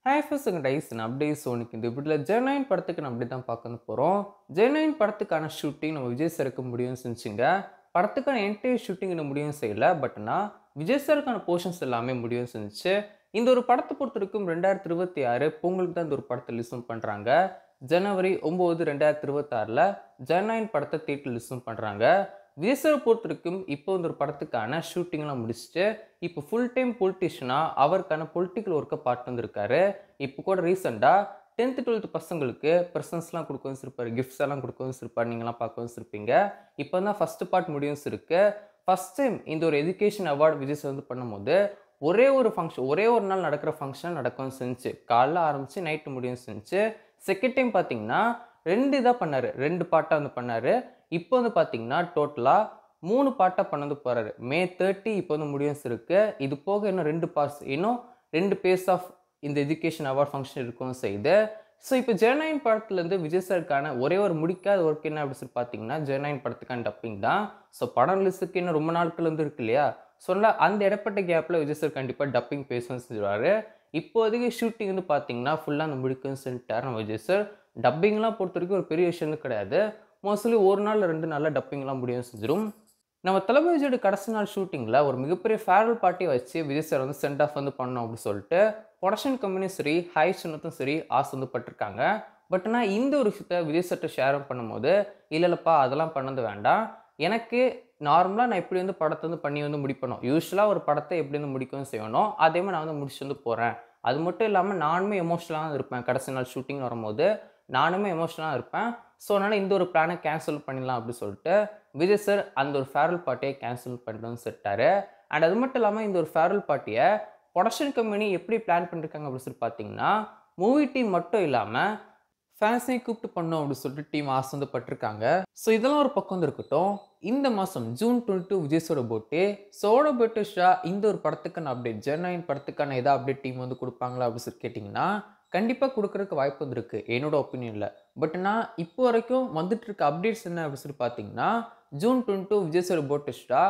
Hi first dies அப்டேஸ் இன்னைக்கு இந்த வீடியோவில் ஜெர்னைன் படத்துக்கு நம்ம அப்படி தான் பார்க்க போகிறோம். ஜெர்னைன் படத்துக்கான ஷூட்டிங் நம்ம விஜய் சாருக்கு முடியும் செஞ்சுங்க. படத்துக்கான என்டையர் ஷூட்டிங் இன்னும் முடியும் செய்யலை. பட் ஆனால் விஜய் சாருக்கான போர்ஷன்ஸ் எல்லாமே முடியும் செஞ்சுச்சு. இந்த ஒரு படத்தை பொறுத்த வரைக்கும் 2026 பொங்கலுக்கு தான் இந்த ஒரு படத்தை லிஸ்டும் பண்ணுறாங்க. ஜனவரி 9, 2026 ஜெர்னைன் படத்தை தியேட்டர் லிஸ்டும் பண்ணுறாங்க. விஜய் சாரை பொறுத்த வரைக்கும் இப்போ இந்த ஒரு படத்துக்கான ஷூட்டிங்லாம் முடிச்சுட்டு இப்போ ஃபுல் டைம் பொலிட்டிஷியனாக அவருக்கான பொலிட்டிக்கல் ஒர்க்கை பார்த்து வந்திருக்காரு. இப்போ கூட ரீசெண்டாக 10th 12th பசங்களுக்கு ப்ரெசன்ஸ்லாம் கொடுக்க வச்சிருப்பாரு, கிஃப்ட்ஸ் எல்லாம் கொடுக்க வச்சிருப்பாரு, நீங்களாம் பார்க்க வச்சிருப்பீங்க. இப்போ தான் ஃபஸ்ட்டு பார்ட் முடியும் இருக்கு. ஃபஸ்ட் டைம் இந்த ஒரு எஜுகேஷன் அவார்டு விஜய் சார் வந்து பண்ணும்போது ஒரே ஒரு நாள் நடக்கிற ஃபங்க்ஷன் நடக்கவும் செஞ்சு காலைல ஆரம்பித்து நைட்டு முடியும் செஞ்சு. செகண்ட் டைம் பார்த்தீங்கன்னா 2 இதாக பண்ணார், 2 பார்ட்டாக வந்து பண்ணார். இப்போ வந்து பார்த்தீங்கன்னா டோட்டலாக 3 பார்ட்டாக பண்ணது போகிறாரு. May 30 இப்போ வந்து முடியும் இருக்கு. இது போக இன்னும் 2 பார்ட்ஸ், இன்னும் 2 பேஸ் ஆஃப் இந்த எஜுகேஷன் அவார்ட் ஃபங்க்ஷன் இருக்கவும் செய்யுது. ஸோ இப்போ ஜெர்னைன் படத்துலேருந்து விஜய் சாருக்கான ஒரே ஒரு முடிக்காத ஒர்க் என்ன அப்படின்னு சொல்லி பார்த்தீங்கன்னா ஜெர்னைன் படத்துக்கான டப்பிங் தான். ஸோ படம் லிஸ்ட்டுக்கு இன்னும் ரொம்ப நாட்கள் வந்து இருக்கு இல்லையா. சொன்னால் அந்த இடப்பட்ட கேப்பில் விஜய் சார் கண்டிப்பாக டப்பிங் பேசவும் செஞ்சுருவார். இப்போதைக்கு ஷூட்டிங் வந்து பார்த்தீங்கன்னா ஃபுல்லாக அந்த முடிக்குன்னு சொல்லிட்டார் நம்ம விஜய் சார். டப்பிங்லாம் பொறுத்த வரைக்கும் ஒரு பெரிய விஷயம் கிடையாது. மோஸ்ட்லி ஒரு நாள் 2 நாளில் டப்பிங்லாம் முடியும் செஞ்சிடும். நம்ம தளபதியோட கடைசி நாள் ஷூட்டிங்கில் ஒரு மிகப்பெரிய ஃபேர்வெல் பார்ட்டியை வச்சு விஜய் சார் வந்து சென்ட் ஆஃப் வந்து பண்ணோம் அப்படின்னு சொல்லிட்டு ப்ரொடக்ஷன் கம்பெனியும் சரி ஹை சின்னத்தும் சரி ஆசை வந்து பட்டிருக்காங்க. பட் ஆனால் இந்த ஒரு விஷயத்தை விஜய் சார்ட்ட ஷேரும் பண்ணும்போது இல்லைப்பா அதெல்லாம் பண்ணது வேண்டாம், எனக்கு நார்மலாக நான் எப்படி வந்து படத்தை வந்து பண்ணி வந்து முடிப்பணும், யூஸ்வலாக ஒரு படத்தை எப்படி வந்து முடிக்கவும் செய்யணும், அதே மாதிரி நான் வந்து முடிச்சு வந்து போகிறேன். அது மட்டும் இல்லாமல் நானுமே எமோஷ்னலாக இருப்பேன், கடைசி நாள் ஷூட்டிங் வரும்போது நானுமே எமோஷ்னலாக இருப்பேன். ஸோ அதனால் இந்த ஒரு பிளானை கேன்சல் பண்ணிடலாம் அப்படின்னு சொல்லிட்டு விஜய் சார் அந்த ஒரு ஃபேர்வெல் பார்ட்டியை கேன்சல் பண்ணிட்டு சொல்லிட்டாரு. அண்ட் அது மட்டும் இல்லாமல் இந்த ஒரு ஃபேர்வெல் பார்ட்டியை ப்ரொடக்ஷன் கம்பெனி எப்படி பிளான் பண்ணியிருக்காங்க அப்படின்னு சொல்லி பார்த்தீங்கன்னா மூவி டீம் மட்டும் இல்லாமல் ஃபேன்ஸையும் கூப்பிட்டு பண்ணோம் அப்படின்னு சொல்லிட்டு டீம் ஆசை வந்து பட்டிருக்காங்க. ஸோ இதெல்லாம் ஒரு பக்கம் வந்து இருக்கட்டும். இந்த மாதம் June 22 விஜய் சாரோட பர்த்டே. சோட பர்த்டே ஷா இந்த ஒரு படத்துக்கான அப்டேட், ஜெர்னைன் படத்துக்கான எதாவது அப்டேட் டீம் வந்து கொடுப்பாங்களா அப்படின்னு சொல்லி கேட்டிங்கன்னா கண்டிப்பாக கொடுக்குறதுக்கு வாய்ப்பு வந்துருக்கு என்னோட ஒப்பீனியனில். பட் நான் இப்போ வரைக்கும் வந்துட்டு இருக்க அப்டேட்ஸ் என்ன அப்படின்னு சொல்லி பார்த்தீங்கன்னா June 22 Vijay sir birthday Shah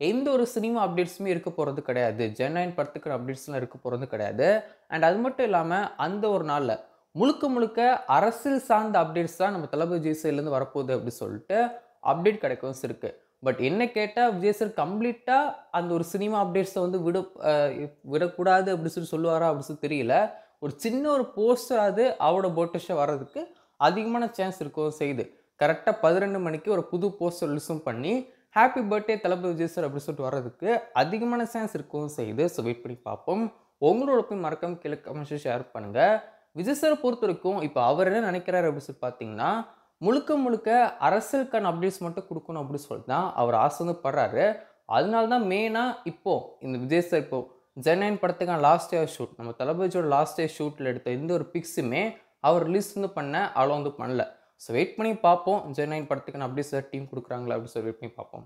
எந்த ஒரு சினிமா அப்டேட்ஸுமே இருக்க போகிறது கிடையாது, ஜெர்னைன் படத்துக்கான அப்டேட்ஸ்லாம் இருக்க போகிறது கிடையாது. அண்ட் அது மட்டும் இல்லாமல் அந்த ஒரு நாளில் முழுக்க முழுக்க அரசியல் சார்ந்த அப்டேட்ஸ் தான் நம்ம தளபதி விஜய் சார்லேருந்து வரப்போகுது அப்படின்னு சொல்லிட்டு அப்டேட் கிடைக்கவும் இருக்கு. பட் என்ன கேட்டால் விஜய் சார் கம்ப்ளீட்டாக அந்த ஒரு சினிமா அப்டேட்ஸை வந்து விடக்கூடாது அப்படின்னு சொல்லி சொல்லுவாரா அப்படின்னு சொல்லி தெரியல. ஒரு சின்ன ஒரு போஸ்டராது அவரோட பர்த்டே வர்றதுக்கு அதிகமான சான்ஸ் இருக்கவும் செய்யுது. கரெக்டாக 12 மணிக்கு ஒரு புது போஸ்டர் ரிலீஸும் பண்ணி ஹாப்பி பர்த்டே தளபதி விஜய் சார் அப்படின்னு சொல்லிட்டு வர்றதுக்கு அதிகமான சான்ஸ் இருக்கவும் செய்யுது. ஸோ வெயிட் பண்ணி பார்ப்போம். உங்களோட போய் மறக்காம கீழே கமெண்ட்ஸ் ஷேர் பண்ணுங்கள். விஜய் சாரை பொறுத்த வரைக்கும் இப்போ அவர் என்ன நினைக்கிறாரு அப்படின்னு சொல்லி பார்த்தீங்கன்னா முழுக்க முழுக்க அரசியலுக்கான அப்டேட்ஸ் மட்டும் கொடுக்கணும் அப்படின்னு சொல்லிட்டு தான் அவர் ஆசை வந்து படுறாரு. அதனால தான் மெயினாக இப்போது இந்த விஜய் சார் இப்போது ஜெர்னைன் படத்துக்கான லாஸ்ட் இயர் ஷூட், நம்ம தளபதியோட லாஸ்ட் இயர் ஷூட்டில் எடுத்த எந்த ஒரு பிக்ஸுமே அவர் ரிலீஸ் வந்து அவ்வளோ வந்து பண்ணல. ஸோ வெயிட் பண்ணி பார்ப்போம் ஜெர்னைன் படத்துக்கான அப்டேட்ஸ் டீம் கொடுக்குறாங்களா அப்படின்னு சொல்லி வெயிட் பண்ணி பார்ப்போம்.